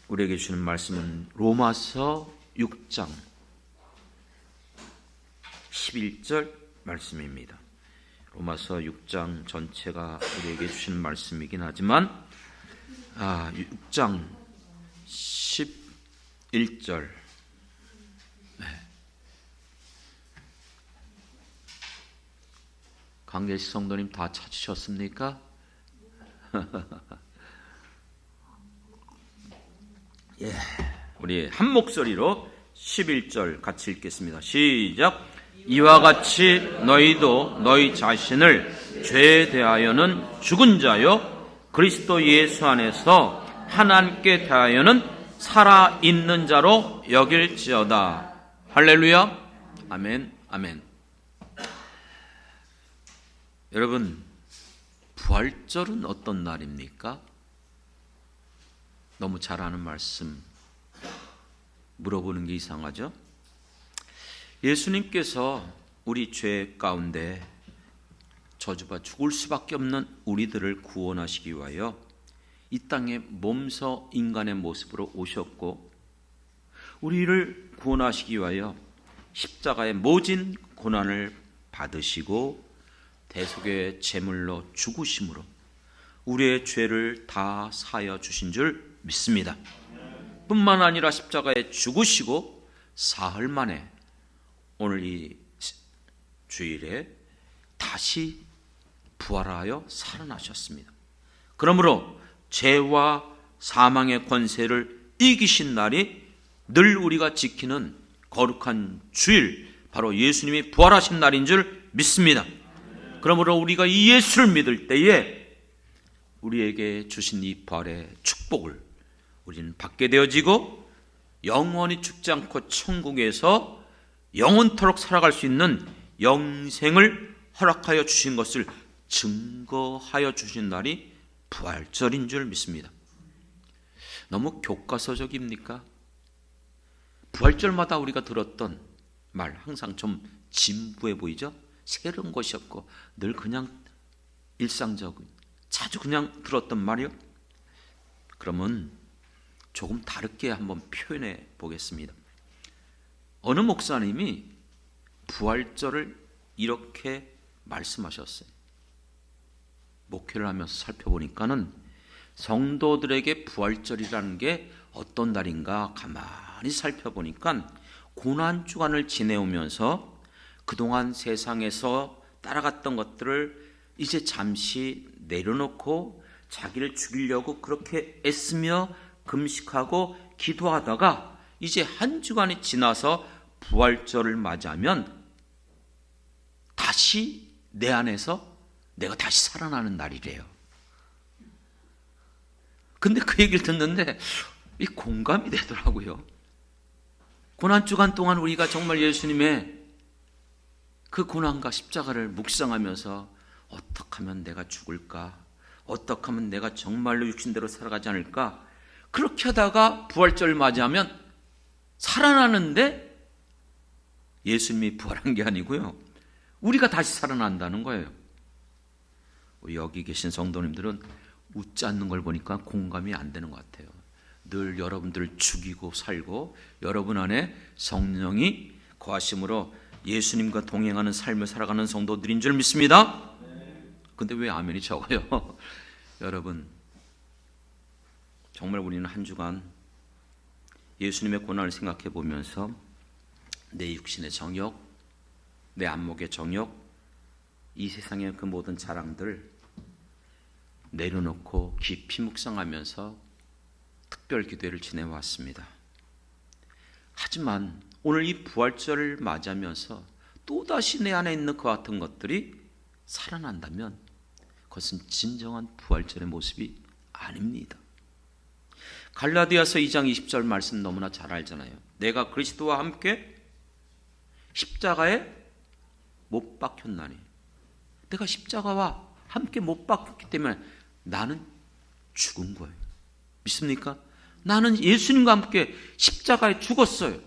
우리에게 주는 말씀은 로마서 6장 11절 말씀입니다. 로마서 6장 전체가 우리에게 주시는 말씀이긴 하지만 6장 11절 강계식 성도님 다 찾으셨습니까? 예, 우리 한 목소리로 11절 같이 읽겠습니다. 시작. 이와 같이 너희도 너희 자신을 죄에 대하여는 죽은 자요 그리스도 예수 안에서 하나님께 대하여는 살아있는 자로 여길지어다. 할렐루야. 아멘. 아멘. 여러분, 부활절은 어떤 날입니까? 너무 잘 아는 말씀 물어보는 게 이상하죠? 예수님께서 우리 죄 가운데 저주받아 죽을 수밖에 없는 우리들을 구원하시기 위하여 이 땅에 몸서 인간의 모습으로 오셨고, 우리를 구원하시기 위하여 십자가의 모진 고난을 받으시고 대속의 제물로 죽으심으로 우리의 죄를 다 사하여 주신 줄 믿습니다. 뿐만 아니라 십자가에 죽으시고 사흘 만에 오늘 이 주일에 다시 부활하여 살아나셨습니다. 그러므로 죄와 사망의 권세를 이기신 날이 늘 우리가 지키는 거룩한 주일, 바로 예수님이 부활하신 날인 줄 믿습니다. 그러므로 우리가 이 예수를 믿을 때에 우리에게 주신 이 부활의 축복을 우리는 받게 되어지고 영원히 죽지 않고 천국에서 영원토록 살아갈 수 있는 영생을 허락하여 주신 것을 증거하여 주신 날이 부활절인 줄 믿습니다. 너무 교과서적입니까? 부활절마다 우리가 들었던 말 항상 좀 진부해 보이죠? 새로운 것이었고 늘 그냥 일상적인, 자주 그냥 들었던 말이요? 그러면 조금 다르게 한번 표현해 보겠습니다. 어느 목사님이 부활절을 이렇게 말씀하셨어요. 목회를 하면서 살펴보니까는 성도들에게 부활절이라는 게 어떤 날인가 가만히 살펴보니까 고난주간을 지내오면서 그동안 세상에서 따라갔던 것들을 이제 잠시 내려놓고 자기를 죽이려고 그렇게 애쓰며 금식하고 기도하다가 이제 한 주간이 지나서 부활절을 맞이하면 다시 내 안에서 내가 다시 살아나는 날이래요. 근데 그 얘기를 듣는데 이 공감이 되더라고요. 고난주간 동안 우리가 정말 예수님의 그 고난과 십자가를 묵상하면서 어떻게 하면 내가 죽을까? 어떻게 하면 내가 정말로 육신대로 살아가지 않을까? 그렇게 하다가 부활절을 맞이하면 살아나는데 예수님이 부활한 게 아니고요, 우리가 다시 살아난다는 거예요. 여기 계신 성도님들은 웃지 않는 걸 보니까 공감이 안 되는 것 같아요. 늘 여러분들을 죽이고 살고 여러분 안에 성령이 거하심으로 예수님과 동행하는 삶을 살아가는 성도들인 줄 믿습니다. 근데 왜 아멘이 적어요? 여러분, 정말 우리는 한 주간 예수님의 고난을 생각해 보면서 내 육신의 정욕, 내 안목의 정욕, 이 세상의 그 모든 자랑들 내려놓고 깊이 묵상하면서 특별 기도회를 지내왔습니다. 하지만 오늘 이 부활절을 맞이하면서 또다시 내 안에 있는 그와 같은 것들이 살아난다면 그것은 진정한 부활절의 모습이 아닙니다. 갈라디아서 2장 20절 말씀 너무나 잘 알잖아요. 내가 그리스도와 함께 십자가에 못 박혔나니, 내가 십자가와 함께 못 박혔기 때문에 나는 죽은 거예요. 믿습니까? 나는 예수님과 함께 십자가에 죽었어요.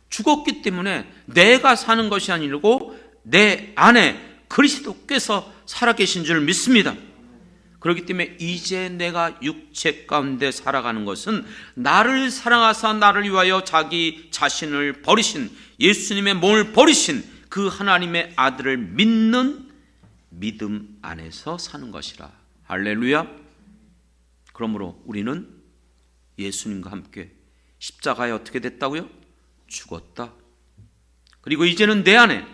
죽었기 때문에 내가 사는 것이 아니고 내 안에 그리스도께서 살아계신 줄 믿습니다. 그렇기 때문에 이제 내가 육체 가운데 살아가는 것은 나를 사랑하사 나를 위하여 자기 자신을 버리신 예수님의 몸을 버리신 그 하나님의 아들을 믿는 믿음 안에서 사는 것이라. 할렐루야. 그러므로 우리는 예수님과 함께 십자가에 어떻게 됐다고요? 죽었다. 그리고 이제는 내 안에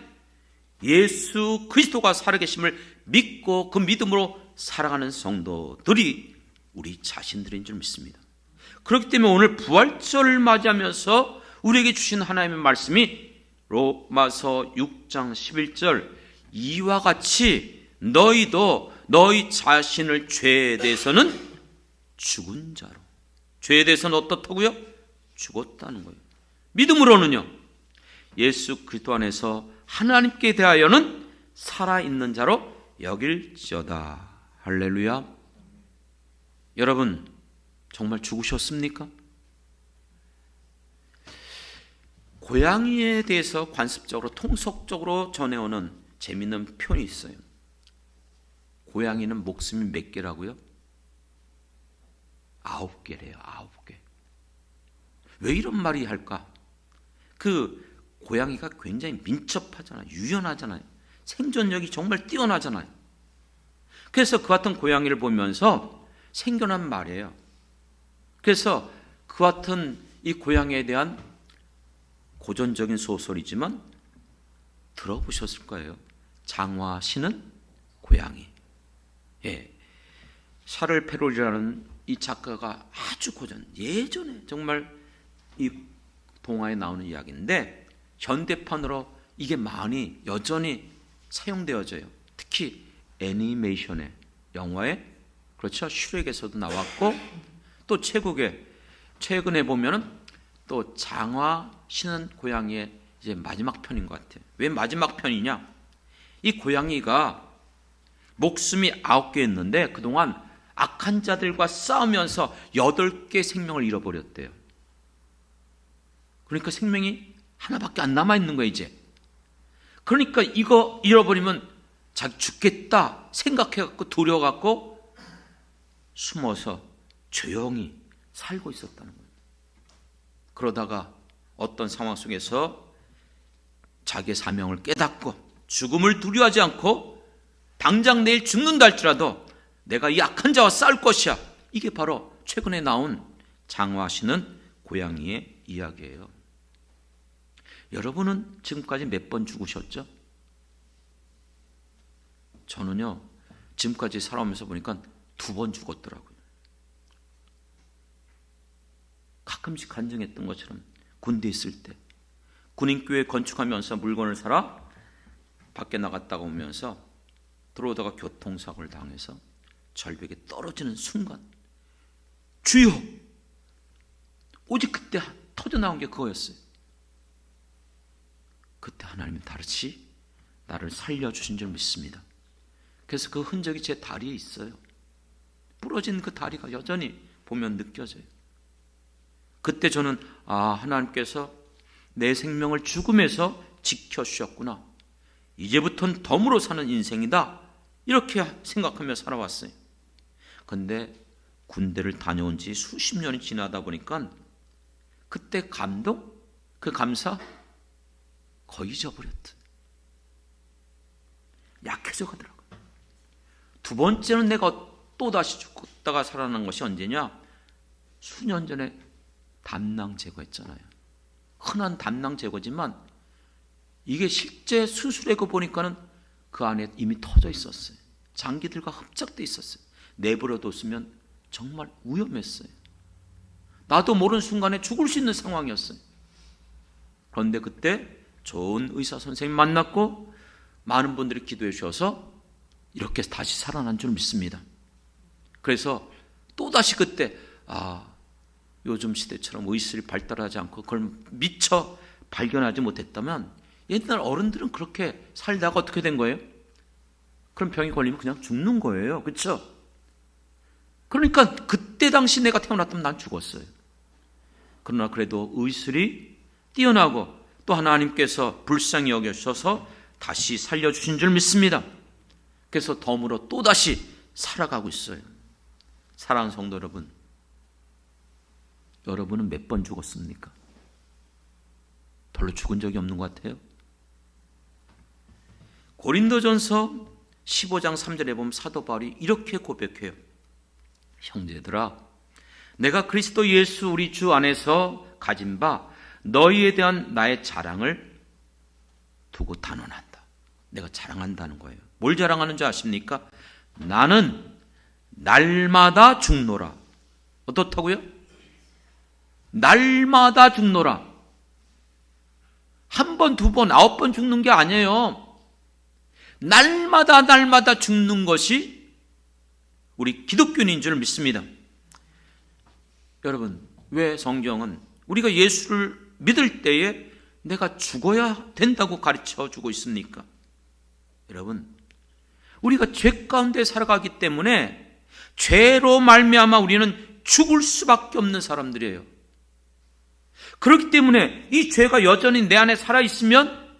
예수 그리스도가 살아계심을 믿고 그 믿음으로 살아가는 성도들이 우리 자신들인 줄 믿습니다. 그렇기 때문에 오늘 부활절을 맞이하면서 우리에게 주신 하나님의 말씀이 로마서 6장 11절 이와 같이 너희도 너희 자신을 죄에 대해서는 죽은 자로, 죄에 대해서는 어떻다고요? 죽었다는 거예요. 믿음으로는요, 예수 그리스도 안에서 하나님께 대하여는 살아있는 자로 여길지어다. 할렐루야. 여러분 정말 죽으셨습니까? 고양이에 대해서 관습적으로 통속적으로 전해오는 재미있는 표현이 있어요. 고양이는 목숨이 몇 개라고요? 9개래요. 9개. 왜 이런 말이 할까? 그 고양이가 굉장히 민첩하잖아요. 유연하잖아요. 생존력이 정말 뛰어나잖아요. 그래서 그 같은 고양이를 보면서 생겨난 말이에요. 그래서 그 같은 이 고양이에 대한 고전적인 소설이지만 들어보셨을 거예요. 장화 신은 고양이. 예, 샤를 페롤이라는 이 작가가 아주 고전, 예전에 정말 이 동화에 나오는 이야기인데 현대판으로 이게 많이 여전히 사용되어져요. 특히 애니메이션에, 영화에, 그렇죠, 슈렉에서도 나왔고, 또 최근에 보면은 또 장화 신은 고양이의 이제 마지막 편인 것 같아요. 왜 마지막 편이냐? 이 고양이가 목숨이 9개였는데 그동안 악한 자들과 싸우면서 8개 생명을 잃어버렸대요. 그러니까 생명이 하나밖에 안 남아있는 거예요, 이제. 그러니까 이거 잃어버리면 자기 죽겠다 생각해갖고 두려워갖고 숨어서 조용히 살고 있었다는 거예요. 그러다가 어떤 상황 속에서 자기의 사명을 깨닫고 죽음을 두려워하지 않고 당장 내일 죽는다 할지라도 내가 이 악한 자와 싸울 것이야. 이게 바로 최근에 나온 장화하시는 고양이의 이야기예요. 여러분은 지금까지 몇 번 죽으셨죠? 저는요, 지금까지 살아오면서 보니까 2번 죽었더라고요. 가끔씩 간증했던 것처럼 군대에 있을 때 군인교회 건축하면서 물건을 사러 밖에 나갔다가 오면서 들어오다가 교통사고를 당해서 절벽에 떨어지는 순간 주여! 오직 그때 터져나온 게 그거였어요. 그때 하나님은 다르시 나를 살려주신 줄 믿습니다. 그래서 그 흔적이 제 다리에 있어요. 부러진 그 다리가 여전히 보면 느껴져요. 그때 저는 하나님께서 내 생명을 죽음에서 지켜주셨구나. 이제부터는 덤으로 사는 인생이다. 이렇게 생각하며 살아왔어요. 그런데 군대를 다녀온 지 수십 년이 지나다 보니까 그때 감동, 그 감사 거의 잊어버렸다. 약해져 가더라고요. 2번째는 내가 또다시 죽다가 살아난 것이 언제냐? 수년 전에 담낭 제거했잖아요. 흔한 담낭 제거지만 이게 실제 수술하고 보니까는 그 안에 이미 터져 있었어요. 장기들과 흡착돼 있었어요. 내버려뒀으면 정말 위험했어요. 나도 모르는 순간에 죽을 수 있는 상황이었어요. 그런데 그때 좋은 의사 선생님 만났고 많은 분들이 기도해 주셔서 이렇게 다시 살아난 줄 믿습니다. 그래서 또다시 그때 요즘 시대처럼 의술이 발달하지 않고 그걸 미처 발견하지 못했다면 옛날 어른들은 그렇게 살다가 어떻게 된 거예요? 그럼 병이 걸리면 그냥 죽는 거예요. 그렇죠? 그러니까 그때 당시 내가 태어났다면 난 죽었어요. 그러나 그래도 의술이 뛰어나고 또 하나님께서 불쌍히 여겨주셔서 다시 살려주신 줄 믿습니다. 그래서 덤으로 또다시 살아가고 있어요. 사랑하는 성도 여러분, 여러분은 몇 번 죽었습니까? 별로 죽은 적이 없는 것 같아요. 고린도전서 15장 3절에 보면 사도 바울이 이렇게 고백해요. 형제들아, 내가 그리스도 예수 우리 주 안에서 가진 바 너희에 대한 나의 자랑을 두고 단언한다. 내가 자랑한다는 거예요. 뭘 자랑하는 줄 아십니까? 나는 날마다 죽노라. 어떻다고요? 날마다 죽노라. 한 번, 두 번, 9번 죽는 게 아니에요. 날마다 죽는 것이 우리 기독교인인 줄 믿습니다. 여러분, 왜 성경은 우리가 예수를 믿을 때에 내가 죽어야 된다고 가르쳐 주고 있습니까? 여러분, 우리가 죄 가운데 살아가기 때문에 죄로 말미암아 우리는 죽을 수밖에 없는 사람들이에요. 그렇기 때문에 이 죄가 여전히 내 안에 살아있으면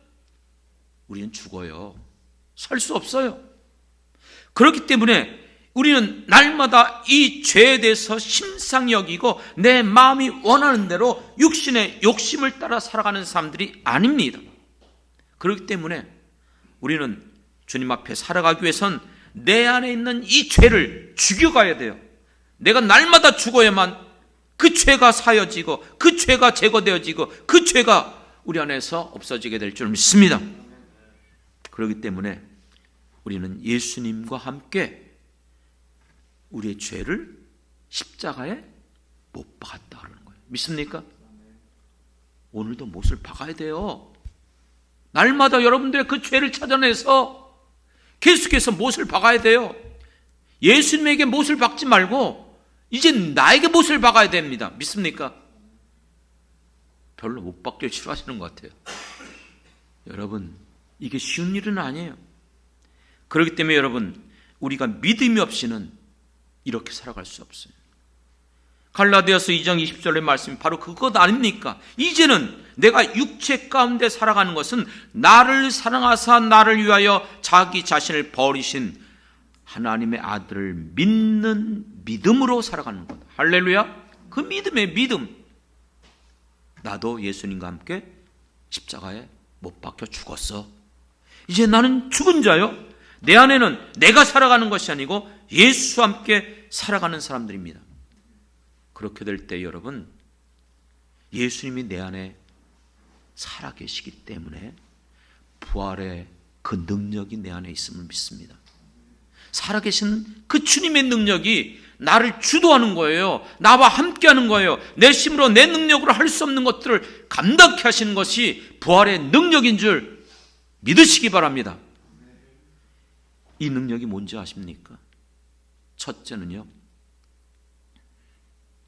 우리는 죽어요. 살 수 없어요. 그렇기 때문에 우리는 날마다 이 죄에 대해서 심상히 여기고 내 마음이 원하는 대로 육신의 욕심을 따라 살아가는 사람들이 아닙니다. 그렇기 때문에 우리는 주님 앞에 살아가기 위해선 내 안에 있는 이 죄를 죽여가야 돼요. 내가 날마다 죽어야만 그 죄가 사여지고 그 죄가 제거되어지고 그 죄가 우리 안에서 없어지게 될 줄 믿습니다. 그렇기 때문에 우리는 예수님과 함께 우리의 죄를 십자가에 못 박았다 그러는 거예요. 믿습니까? 오늘도 못을 박아야 돼요. 날마다 여러분들의 그 죄를 찾아내서 계속해서 못을 박아야 돼요. 예수님에게 못을 박지 말고 이제 나에게 못을 박아야 됩니다. 믿습니까? 별로 못 박기를 싫어하시는 것 같아요. 여러분, 이게 쉬운 일은 아니에요. 그렇기 때문에 여러분, 우리가 믿음이 없이는 이렇게 살아갈 수 없어요. 갈라디아서 2장 20절의 말씀이 바로 그것 아닙니까? 이제는 내가 육체 가운데 살아가는 것은 나를 사랑하사 나를 위하여 자기 자신을 버리신 하나님의 아들을 믿는 믿음으로 살아가는 것. 할렐루야. 그 믿음의 믿음. 나도 예수님과 함께 십자가에 못 박혀 죽었어. 이제 나는 죽은 자요. 내 안에는 내가 살아가는 것이 아니고 예수와 함께 살아가는 사람들입니다. 그렇게 될 때 여러분, 예수님이 내 안에 살아계시기 때문에 부활의 그 능력이 내 안에 있음을 믿습니다. 살아계신 그 주님의 능력이 나를 주도하는 거예요. 나와 함께하는 거예요. 내 힘으로 내 능력으로 할 수 없는 것들을 감당케 하시는 것이 부활의 능력인 줄 믿으시기 바랍니다. 이 능력이 뭔지 아십니까? 첫째는요,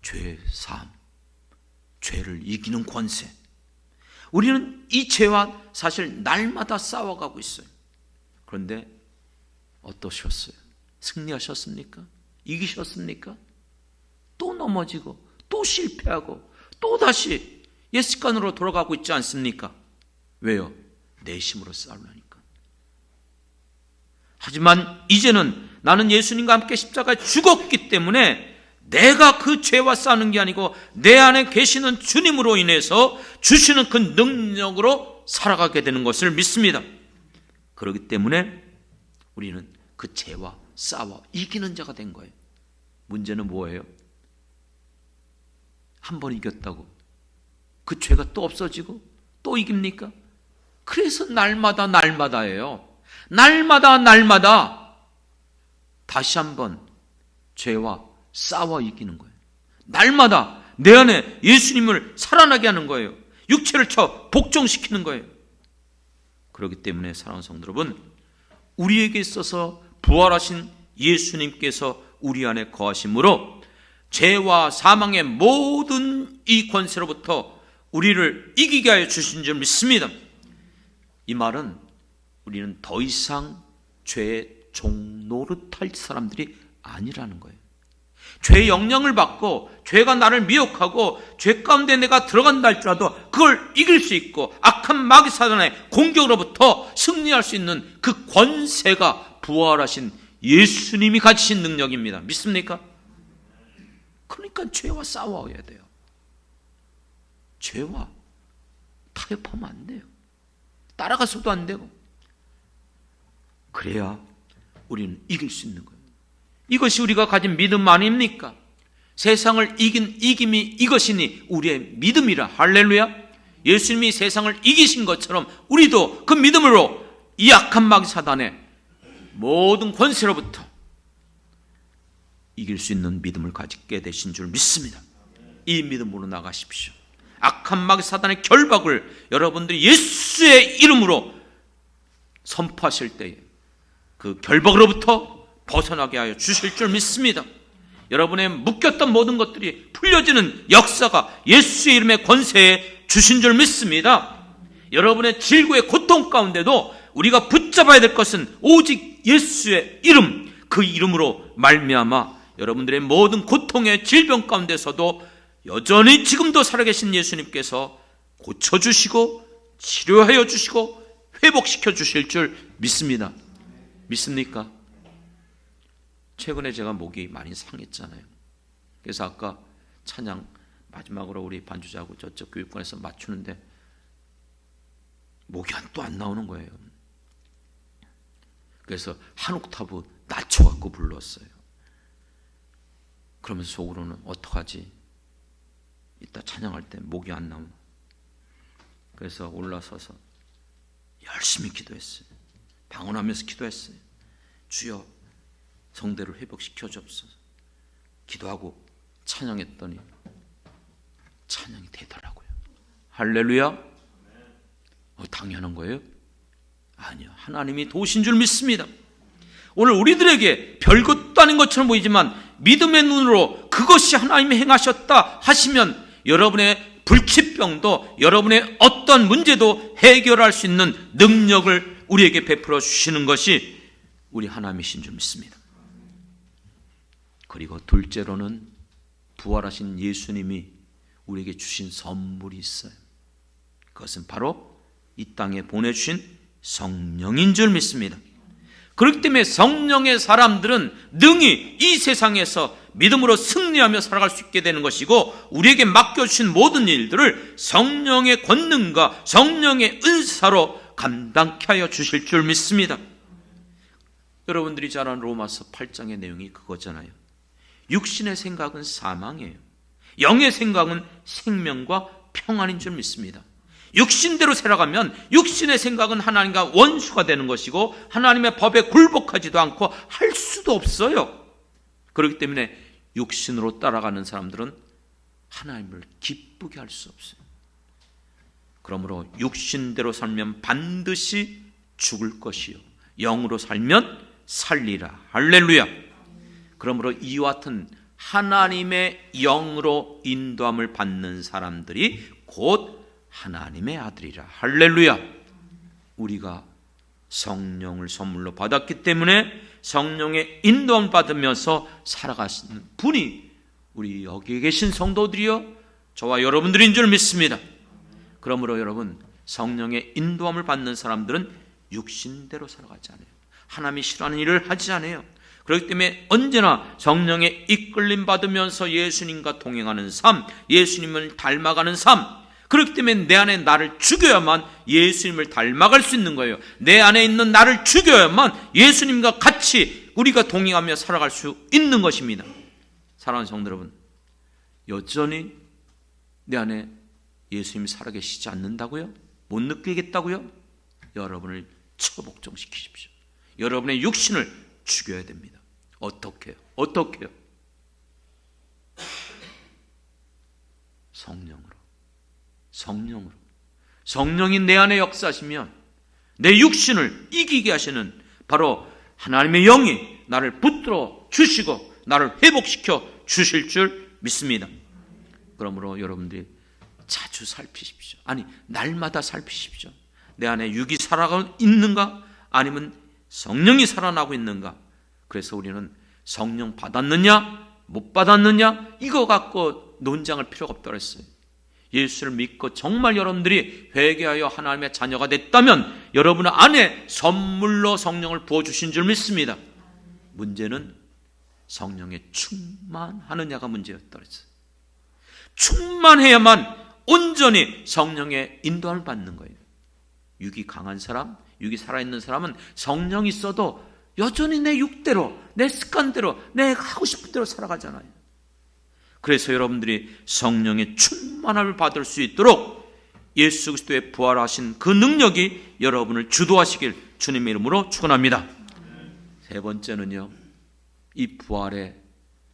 죄 사함, 죄를 이기는 권세. 우리는 이 죄와 사실 날마다 싸워가고 있어요. 그런데 어떠셨어요? 승리하셨습니까? 이기셨습니까? 또 넘어지고 또 실패하고 또 다시 옛 습관으로 돌아가고 있지 않습니까? 왜요? 내 힘으로 싸우려니까. 하지만 이제는 나는 예수님과 함께 십자가에 죽었기 때문에 내가 그 죄와 싸우는 게 아니고 내 안에 계시는 주님으로 인해서 주시는 그 능력으로 살아가게 되는 것을 믿습니다. 그렇기 때문에 우리는 그 죄와 싸워 이기는 자가 된 거예요. 문제는 뭐예요? 한 번 이겼다고 그 죄가 또 없어지고 또 이깁니까? 그래서 날마다예요. 날마다 다시 한번 죄와 싸워 이기는 거예요. 날마다 내 안에 예수님을 살아나게 하는 거예요. 육체를 쳐 복종시키는 거예요. 그렇기 때문에 사랑하는 성도 여러분, 우리에게 있어서 부활하신 예수님께서 우리 안에 거하심으로 죄와 사망의 모든 이 권세로부터 우리를 이기게 하여 주신 줄 믿습니다. 이 말은 우리는 더 이상 죄의 종노릇할 사람들이 아니라는 거예요. 죄의 영향을 받고 죄가 나를 미혹하고 죄 가운데 내가 들어간다 할지라도 그걸 이길 수 있고 악한 마귀 사단의 공격으로부터 승리할 수 있는 그 권세가 부활하신 예수님이 가지신 능력입니다. 믿습니까? 그러니까 죄와 싸워야 돼요. 죄와 타협하면 안 돼요. 따라가서도 안 되고. 그래야 우리는 이길 수 있는 거예요. 이것이 우리가 가진 믿음 아닙니까? 세상을 이긴 이김이 이것이니 우리의 믿음이라. 할렐루야. 예수님이 세상을 이기신 것처럼 우리도 그 믿음으로 이 악한 마귀 사단의 모든 권세로부터 이길 수 있는 믿음을 가지게 되신 줄 믿습니다. 이 믿음으로 나가십시오. 악한 마귀 사단의 결박을 여러분들이 예수의 이름으로 선포하실 때에 그 결박으로부터 벗어나게 하여 주실 줄 믿습니다. 여러분의 묶였던 모든 것들이 풀려지는 역사가 예수의 이름의 권세에 주신 줄 믿습니다. 여러분의 질고의 고통 가운데도 우리가 붙잡아야 될 것은 오직 예수의 이름, 그 이름으로 말미암아 여러분들의 모든 고통의 질병 가운데서도 여전히 지금도 살아계신 예수님께서 고쳐주시고 치료하여 주시고 회복시켜 주실 줄 믿습니다. 믿습니까? 최근에 제가 목이 많이 상했잖아요. 그래서 아까 찬양 마지막으로 우리 반주자하고 저쪽 교육관에서 맞추는데 목이 또 안 나오는 거예요. 그래서 한 옥타브 낮춰갖고 불렀어요. 그러면서 속으로는 어떡하지? 이따 찬양할 때 목이 안 나오면. 그래서 올라서서 열심히 기도했어요. 방언하면서 기도했어요. 주여 성대를 회복시켜 주옵소서. 기도하고 찬양했더니 찬양이 되더라고요. 할렐루야. 당연한 거예요? 아니요. 하나님이 도우신 줄 믿습니다. 오늘 우리들에게 별것도 아닌 것처럼 보이지만 믿음의 눈으로 그것이 하나님이 행하셨다 하시면 여러분의 불치병도 여러분의 어떤 문제도 해결할 수 있는 능력을 우리에게 베풀어 주시는 것이 우리 하나님이신 줄 믿습니다. 그리고 둘째로는 부활하신 예수님이 우리에게 주신 선물이 있어요. 그것은 바로 이 땅에 보내주신 성령인 줄 믿습니다. 그렇기 때문에 성령의 사람들은 능히 이 세상에서 믿음으로 승리하며 살아갈 수 있게 되는 것이고 우리에게 맡겨주신 모든 일들을 성령의 권능과 성령의 은사로 감당케 하여 주실 줄 믿습니다. 여러분들이 잘 아는 로마서 8장의 내용이 그거잖아요. 육신의 생각은 사망이에요. 영의 생각은 생명과 평안인 줄 믿습니다. 육신대로 살아가면 육신의 생각은 하나님과 원수가 되는 것이고 하나님의 법에 굴복하지도 않고 할 수도 없어요. 그렇기 때문에 육신으로 따라가는 사람들은 하나님을 기쁘게 할 수 없어요. 그러므로 육신대로 살면 반드시 죽을 것이요 영으로 살면 살리라. 할렐루야. 그러므로 이와 같은 하나님의 영으로 인도함을 받는 사람들이 곧 하나님의 아들이라. 할렐루야. 우리가 성령을 선물로 받았기 때문에 성령의 인도함을 받으면서 살아가시는 분이 우리 여기에 계신 성도들이요 저와 여러분들인 줄 믿습니다. 그러므로 여러분 성령의 인도함을 받는 사람들은 육신대로 살아가지 않아요. 하나님이 싫어하는 일을 하지 않아요. 그렇기 때문에 언제나 성령의 이끌림 받으면서 예수님과 동행하는 삶, 예수님을 닮아가는 삶. 그렇기 때문에 내 안에 나를 죽여야만 예수님을 닮아갈 수 있는 거예요. 내 안에 있는 나를 죽여야만 예수님과 같이 우리가 동행하며 살아갈 수 있는 것입니다. 사랑하는 성도 여러분, 여전히 내 안에 예수님이 살아계시지 않는다고요? 못 느끼겠다고요? 여러분을 처복종시키십시오. 여러분의 육신을 죽여야 됩니다. 어떻게요? 어떻게요? 성령으로. 성령이 내 안에 역사하시면 내 육신을 이기게 하시는 바로 하나님의 영이 나를 붙들어 주시고 나를 회복시켜 주실 줄 믿습니다. 그러므로 여러분들이 자주 살피십시오. 아니 날마다 살피십시오. 내 안에 육이 살아가고 있는가 아니면 성령이 살아나고 있는가. 그래서 우리는 성령 받았느냐 못 받았느냐 이거 갖고 논쟁할 필요가 없다고 했어요. 예수를 믿고 정말 여러분들이 회개하여 하나님의 자녀가 됐다면 여러분 안에 선물로 성령을 부어주신 줄 믿습니다. 문제는 성령에 충만하느냐가 문제였다 그랬어요. 충만해야만 온전히 성령의 인도함을 받는 거예요. 육이 강한 사람, 육이 살아있는 사람은 성령이 있어도 여전히 내 육대로, 내 습관대로, 내가 하고 싶은 대로 살아가잖아요. 그래서 여러분들이 성령의 충만함을 받을 수 있도록 예수 그리스도의 부활하신 그 능력이 여러분을 주도하시길 주님의 이름으로 축원합니다. 세 번째는요, 이 부활의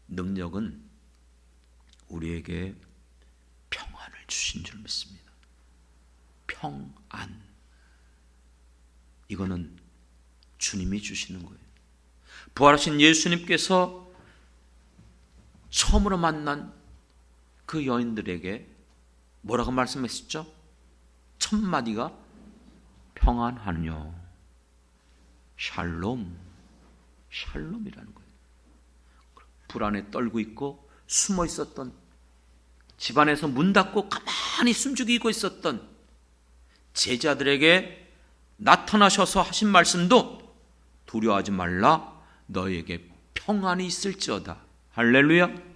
능력은 우리에게 평안을 주신 줄 믿습니다. 평안. 이거는 주님이 주시는 거예요. 부활하신 예수님께서 처음으로 만난 그 여인들에게 뭐라고 말씀하셨죠? 첫 마디가 평안하뇨. 샬롬. 샬롬이라는 거예요. 불안에 떨고 있고 숨어 있었던, 집안에서 문 닫고 가만히 숨죽이고 있었던 제자들에게 나타나셔서 하신 말씀도 두려워하지 말라, 너에게 평안이 있을지어다. 할렐루야.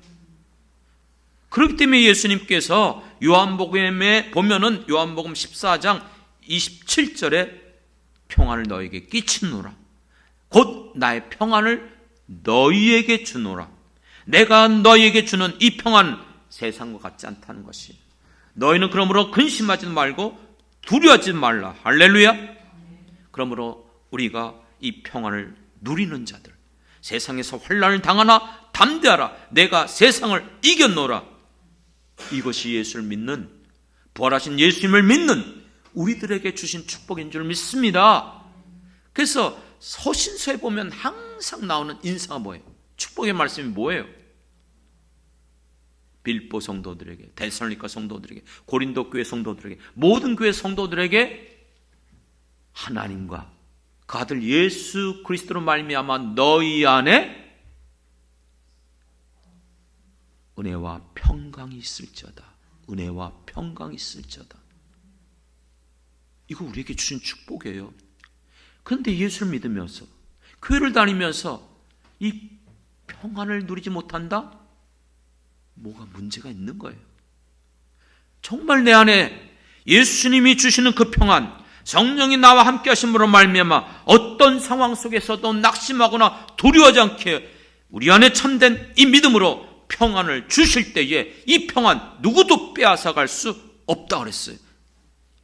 그렇기 때문에 예수님께서 요한복음에 보면은 요한복음 14장 27절에 평안을 너에게 끼치노라, 곧 나의 평안을 너희에게 주노라. 내가 너희에게 주는 이 평안 세상과 같지 않다는 것이, 너희는 그러므로 근심하지 말고 두려워하지 말라. 할렐루야. 그러므로 우리가 이 평안을 누리는 자들, 세상에서 환난을 당하나 담대하라, 내가 세상을 이겼노라. 이것이 예수를 믿는, 부활하신 예수님을 믿는 우리들에게 주신 축복인 줄 믿습니다. 그래서 서신서에 보면 항상 나오는 인사가 뭐예요? 축복의 말씀이 뭐예요? 빌보 성도들에게, 데살로니가 성도들에게, 고린도 교회 성도들에게, 모든 교회 성도들에게 하나님과 그 아들 예수 그리스도로 말미암아 너희 안에 은혜와 평강이 있을지어다. 은혜와 평강이 있을지어다. 이거 우리에게 주신 축복이에요. 그런데 예수를 믿으면서, 교회를 다니면서 이 평안을 누리지 못한다? 뭐가 문제가 있는 거예요. 정말 내 안에 예수님이 주시는 그 평안, 성령이 나와 함께 하심으로 말미암아 어떤 상황 속에서도 낙심하거나 두려워하지 않게 우리 안에 참된 이 믿음으로 평안을 주실 때에 이 평안 누구도 빼앗아갈 수 없다 그랬어요.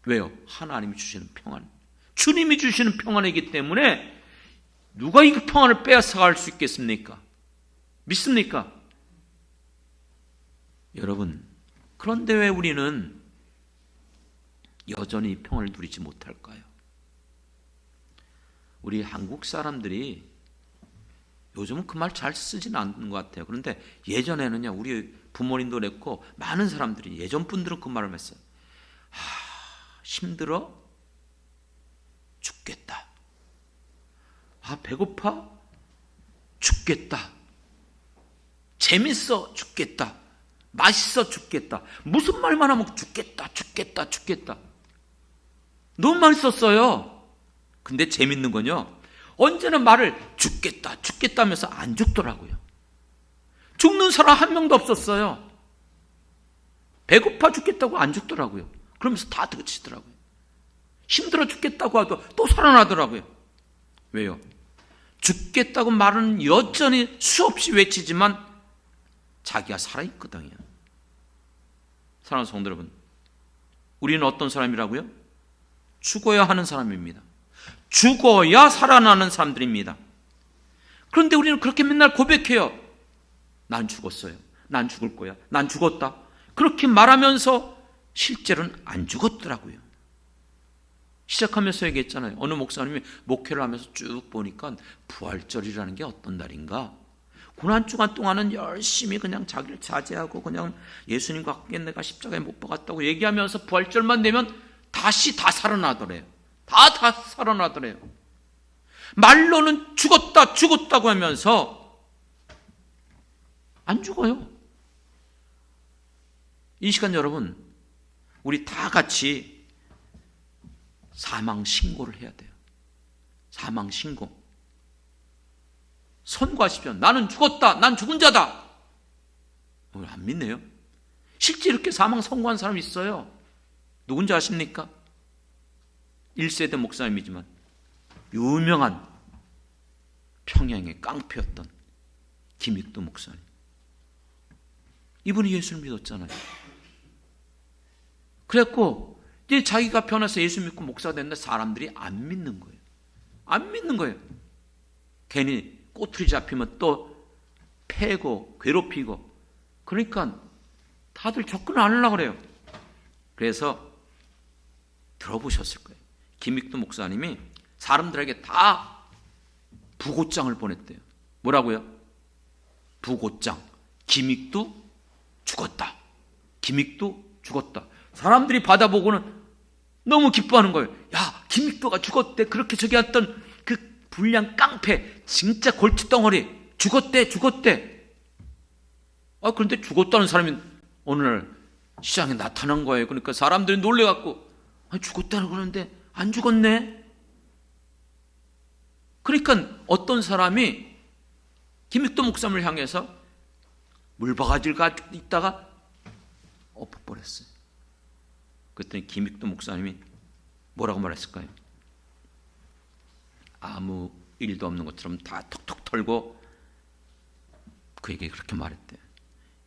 왜요? 하나님이 주시는 평안, 주님이 주시는 평안이기 때문에 누가 이 평안을 빼앗아갈 수 있겠습니까? 믿습니까? 여러분, 그런데 왜 우리는 여전히 평안을 누리지 못할까요? 우리 한국 사람들이 요즘은 그 말 잘 쓰지는 않는 것 같아요. 그런데 예전에는요, 우리 부모님도 그랬고 많은 사람들이, 예전 분들은 그 말을 했어요. 힘들어? 죽겠다. 배고파? 죽겠다. 재밌어? 죽겠다. 맛있어? 죽겠다. 무슨 말만 하면 죽겠다, 죽겠다, 죽겠다. 너무 많이 썼어요. 근데 재밌는 건요, 언제나 말을 죽겠다, 죽겠다 하면서 안 죽더라고요. 죽는 사람 한 명도 없었어요. 배고파 죽겠다고 안 죽더라고요. 그러면서 다 그치더라고요. 힘들어 죽겠다고 하도 또 살아나더라고요. 왜요? 죽겠다고 말은 여전히 수없이 외치지만 자기가 살아있거든요. 사랑하는 성도 여러분, 우리는 어떤 사람이라고요? 죽어야 하는 사람입니다. 죽어야 살아나는 사람들입니다. 그런데 우리는 그렇게 맨날 고백해요. 난 죽었어요. 난 죽을 거야. 난 죽었다. 그렇게 말하면서 실제로는 안 죽었더라고요. 시작하면서 얘기했잖아요. 어느 목사님이 목회를 하면서 쭉 보니까 부활절이라는 게 어떤 날인가? 고난주간 동안은 열심히 그냥 자기를 자제하고 그냥 예수님과 함께 내가 십자가에 못 박았다고 얘기하면서 부활절만 되면 다시 다 살아나더래요. 다 살아나더래요. 말로는 죽었다, 죽었다고 하면서 안 죽어요. 이 시간 여러분, 우리 다 같이 사망 신고를 해야 돼요. 사망 신고. 선고하십시오. 나는 죽었다. 난 죽은 자다. 안 믿네요. 실제 이렇게 사망 선고한 사람이 있어요. 누군지 아십니까? 1세대 목사님이지만 유명한 평양의 깡패였던 김익도 목사님. 이분이 예수를 믿었잖아요. 그랬고 이제 자기가 변해서 예수 믿고 목사가 됐는데 사람들이 안 믿는 거예요. 안 믿는 거예요. 괜히 꼬투리 잡히면 또 패고 괴롭히고, 그러니까 다들 접근을 안 하려고 그래요. 그래서 들어보셨을 거예요. 김익도 목사님이 사람들에게 다 부고장을 보냈대요. 뭐라고요? 부고장. 김익도 죽었다. 김익도 죽었다. 사람들이 받아보고는 너무 기뻐하는 거예요. 야, 김익도가 죽었대. 그렇게 저기 했던 그 불량 깡패, 진짜 골칫덩어리 죽었대. 그런데 죽었다는 사람이 오늘 시장에 나타난 거예요. 그러니까 사람들이 놀래갖고 죽었다는 그러는데 안 죽었네. 그러니까 어떤 사람이 김익도 목사님을 향해서 물바가지를 가지고 있다가 엎어버렸어요. 그랬더니 김익도 목사님이 뭐라고 말했을까요? 아무 일도 없는 것처럼 다 톡톡 털고 그에게 그렇게 말했대요.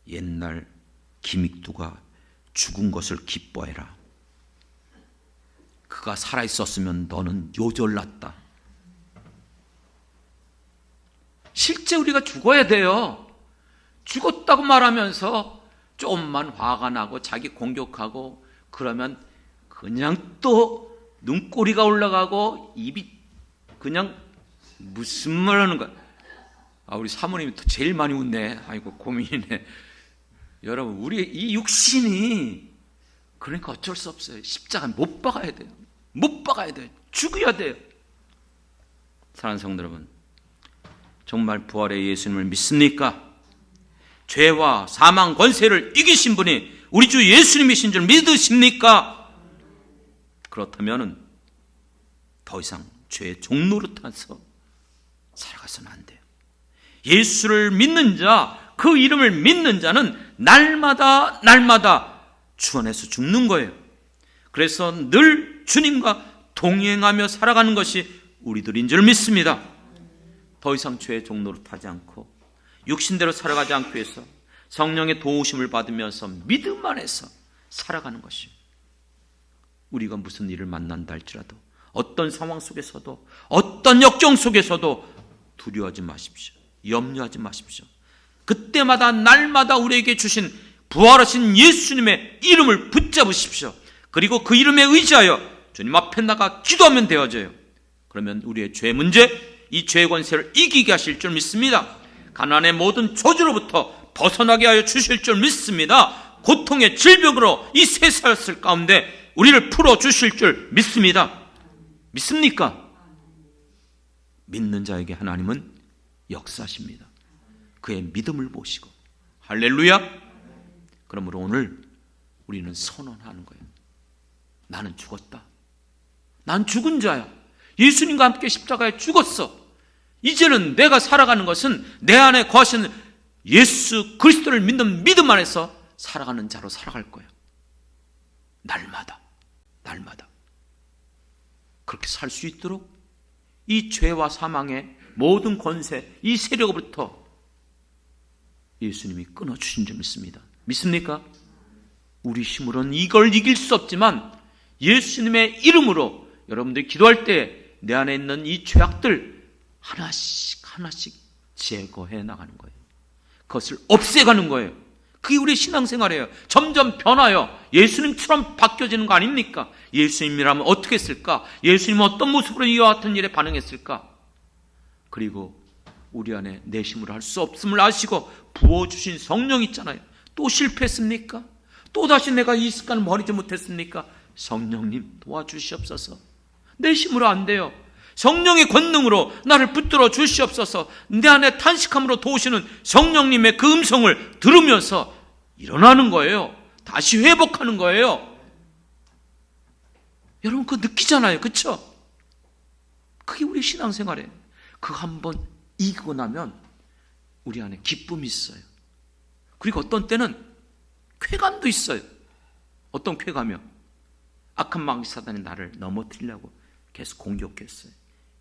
옛날 김익도가 죽은 것을 기뻐해라. 그가 살아있었으면 너는 요절났다. 실제 우리가 죽어야 돼요. 죽었다고 말하면서 조금만 화가 나고 자기 공격하고 그러면 그냥 또 눈꼬리가 올라가고 입이 그냥 무슨 말 하는 거야. 우리 사모님이 또 제일 많이 웃네. 아이고 고민이네. 여러분, 우리 이 육신이 그러니까 어쩔 수 없어요. 십자가 못 박아야 돼요. 못 박아야 돼요. 죽어야 돼요. 사랑하는 성도 여러분, 정말 부활의 예수님을 믿습니까? 죄와 사망 권세를 이기신 분이 우리 주 예수님이신 줄 믿으십니까? 그렇다면 더 이상 죄의 종로로 타서 살아가서는 안 돼요. 예수를 믿는 자, 그 이름을 믿는 자는 날마다 주 안에서 죽는 거예요. 그래서 늘 주님과 동행하며 살아가는 것이 우리들인 줄 믿습니다. 더 이상 죄의 종로로 타지 않고 육신대로 살아가지 않기 위해서 성령의 도우심을 받으면서 믿음 안에서 살아가는 것이에요. 우리가 무슨 일을 만난다 할지라도, 어떤 상황 속에서도, 어떤 역경 속에서도 두려워하지 마십시오. 염려하지 마십시오. 그때마다 날마다 우리에게 주신 부활하신 예수님의 이름을 붙잡으십시오. 그리고 그 이름에 의지하여 주님 앞에 나가 기도하면 되어져요. 그러면 우리의 죄 문제, 이 죄의 권세를 이기게 하실 줄 믿습니다. 가난의 모든 저주로부터 벗어나게 하여 주실 줄 믿습니다. 고통의 질병으로 이 세상을 가운데 우리를 풀어주실 줄 믿습니다. 믿습니까? 믿는 자에게 하나님은 역사하십니다. 그의 믿음을 보시고. 할렐루야. 그러므로 오늘 우리는 선언하는 거예요. 나는 죽었다. 난 죽은 자야. 예수님과 함께 십자가에 죽었어. 이제는 내가 살아가는 것은 내 안에 거하시는 예수 그리스도를 믿는 믿음 안에서 살아가는 자로 살아갈 거예요. 날마다 그렇게 살 수 있도록 이 죄와 사망의 모든 권세, 이 세력으로부터 예수님이 끊어주신 줄 믿습니다. 믿습니까? 우리 힘으로는 이걸 이길 수 없지만 예수님의 이름으로 여러분들이 기도할 때 내 안에 있는 이 죄악들 하나씩 제거해 나가는 거예요. 그것을 없애가는 거예요. 그게 우리 신앙생활이에요. 점점 변하여 예수님처럼 바뀌어지는 거 아닙니까? 예수님이라면 어떻게 했을까? 예수님은 어떤 모습으로 이와 같은 일에 반응했을까? 그리고 우리 안에 내 힘으로 할 수 없음을 아시고 부어주신 성령 있잖아요. 또 실패했습니까? 또다시 내가 이 습관을 버리지 못했습니까? 성령님 도와주시옵소서. 내 힘으로 안 돼요. 성령의 권능으로 나를 붙들어 주시옵소서. 내 안에 탄식함으로 도우시는 성령님의 그 음성을 들으면서 일어나는 거예요. 다시 회복하는 거예요. 여러분 그거 느끼잖아요. 그렇죠? 그게 우리 신앙생활이에요. 그거 한번 이기고 나면 우리 안에 기쁨이 있어요. 그리고 어떤 때는 쾌감도 있어요. 어떤 쾌감이요? 악한 마귀 사단이 나를 넘어뜨리려고 계속 공격했어요.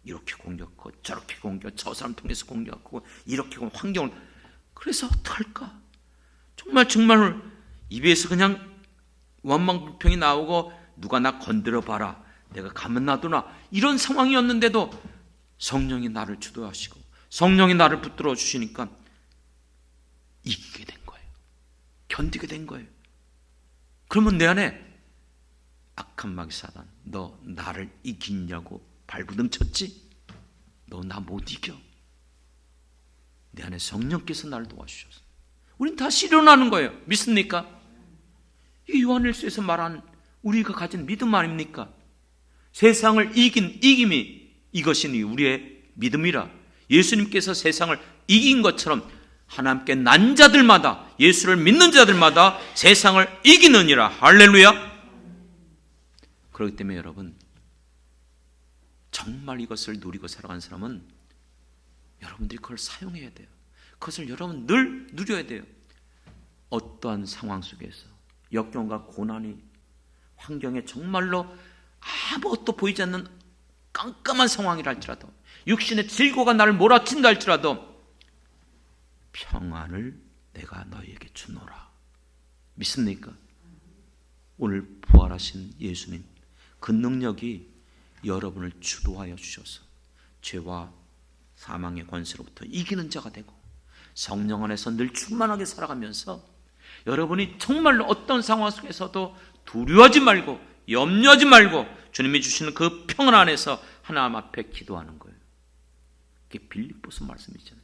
이렇게 공격하고 저렇게 공격, 저 사람 통해서 공격하고 이렇게 환경을. 그래서 어떡할까? 정말 입에서 그냥 원망불평이 나오고 누가 나 건드려 봐라, 내가 가만 놔두나, 이런 상황이었는데도 성령이 나를 주도하시고 성령이 나를 붙들어 주시니까 이기게 된 거예요. 견디게 된 거예요. 그러면 내 안에 악한 마귀 사단, 너 나를 이기냐고 발부둥 쳤지? 너 나 못 이겨. 내 안에 성령께서 나를 도와주셔서 우린 다시 일어나는 거예요. 믿습니까? 이 요한일서에서 말한 우리가 가진 믿음 아닙니까? 세상을 이긴 이김이 이것이니 우리의 믿음이라. 예수님께서 세상을 이긴 것처럼 하나님께 난 자들마다, 예수를 믿는 자들마다 세상을 이기느니라. 할렐루야. 그렇기 때문에 여러분, 정말 이것을 누리고 살아가는 사람은 여러분들이 그걸 사용해야 돼요. 그것을 여러분 늘 누려야 돼요. 어떠한 상황 속에서 역경과 고난이, 환경에 정말로 아무것도 보이지 않는 깜깜한 상황이라 할지라도, 육신의 질고가 나를 몰아친다 할지라도 평안을 내가 너희에게 주노라. 믿습니까? 오늘 부활하신 예수님, 그 능력이 여러분을 주도하여 주셔서 죄와 사망의 권세로부터 이기는 자가 되고 성령 안에서 늘 충만하게 살아가면서 여러분이 정말로 어떤 상황 속에서도 두려워하지 말고 염려하지 말고 주님이 주시는 그 평안 안에서 하나님 앞에 기도하는 거예요. 그게 빌립보서 말씀이잖아요.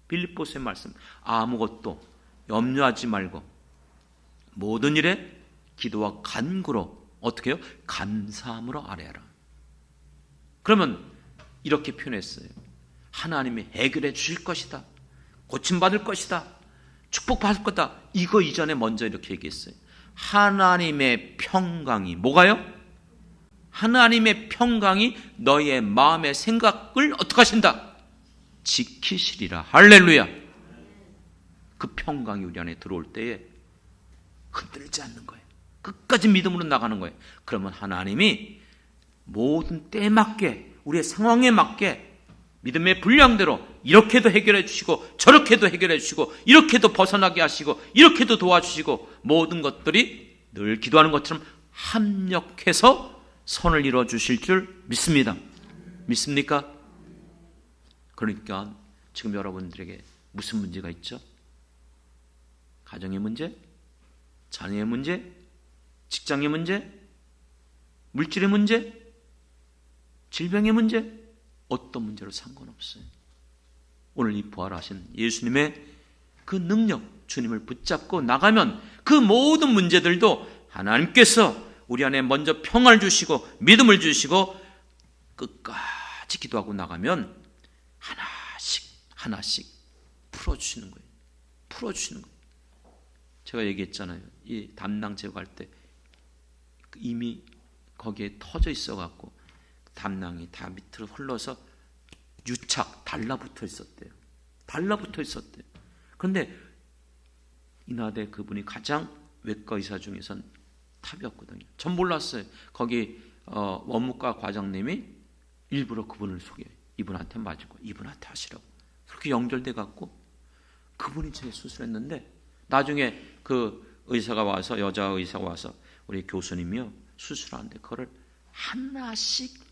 빌립보서의 말씀, 아무것도 염려하지 말고 모든 일에 기도와 간구로 어떻게 해요? 감사함으로 아뢰라. 그러면 이렇게 표현했어요. 하나님이 해결해 주실 것이다, 고침받을 것이다, 축복받을 거다. 이거 이전에 먼저 이렇게 얘기했어요. 하나님의 평강이 뭐가요? 하나님의 평강이 너희의 마음의 생각을 어떻게 하신다? 지키시리라. 할렐루야. 그 평강이 우리 안에 들어올 때에 흔들리지 않는 거예요. 끝까지 믿음으로 나가는 거예요. 그러면 하나님이 모든 때에 맞게, 우리의 상황에 맞게 믿음의 분량대로 이렇게도 해결해 주시고 저렇게도 해결해 주시고 이렇게도 벗어나게 하시고 이렇게도 도와주시고 모든 것들이 늘 기도하는 것처럼 합력해서 선을 이루어 주실 줄 믿습니다. 믿습니까? 그러니까 지금 여러분들에게 무슨 문제가 있죠? 가정의 문제, 자녀의 문제, 직장의 문제, 물질의 문제, 질병의 문제, 어떤 문제로 상관없어요. 오늘 이 부활하신 예수님의 그 능력, 주님을 붙잡고 나가면 그 모든 문제들도 하나님께서 우리 안에 먼저 평안을 주시고 믿음을 주시고 끝까지 기도하고 나가면 하나씩 풀어주시는 거예요. 풀어주시는 거예요. 제가 얘기했잖아요. 이 담낭 제거할 때 이미 거기에 터져 있어갖고 담낭이 다 밑으로 흘러서 유착, 달라붙어 있었대요. 달라붙어 있었대요. 그런데 이나대 그분이 가장 외과 의사 중에선 탑이었거든요. 전 몰랐어요. 거기 원무과 과장님이 일부러 그분을 소개해요. 이분한테 맞고 이분한테 하시라고. 그렇게 연결돼 갖고 그분이 제 수술했는데 나중에 그 의사가 와서, 여자 의사가 와서 우리 교수님이요 수술하는데 그거를 하나씩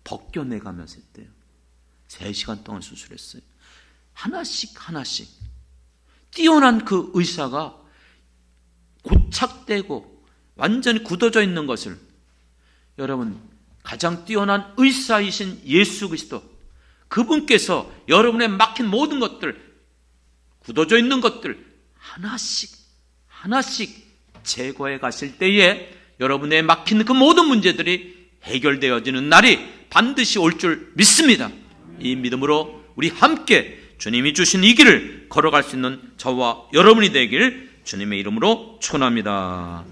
벗겨내가면서 했대요. 3시간 동안 수술했어요. 하나씩 뛰어난 그 의사가 고착되고 완전히 굳어져 있는 것을, 여러분 가장 뛰어난 의사이신 예수 그리스도 그분께서 여러분의 막힌 모든 것들, 굳어져 있는 것들 하나씩 제거해 가실 때에 여러분의 막힌 그 모든 문제들이 해결되어지는 날이 반드시 올 줄 믿습니다. 이 믿음으로 우리 함께 주님이 주신 이 길을 걸어갈 수 있는 저와 여러분이 되길 주님의 이름으로 축원합니다.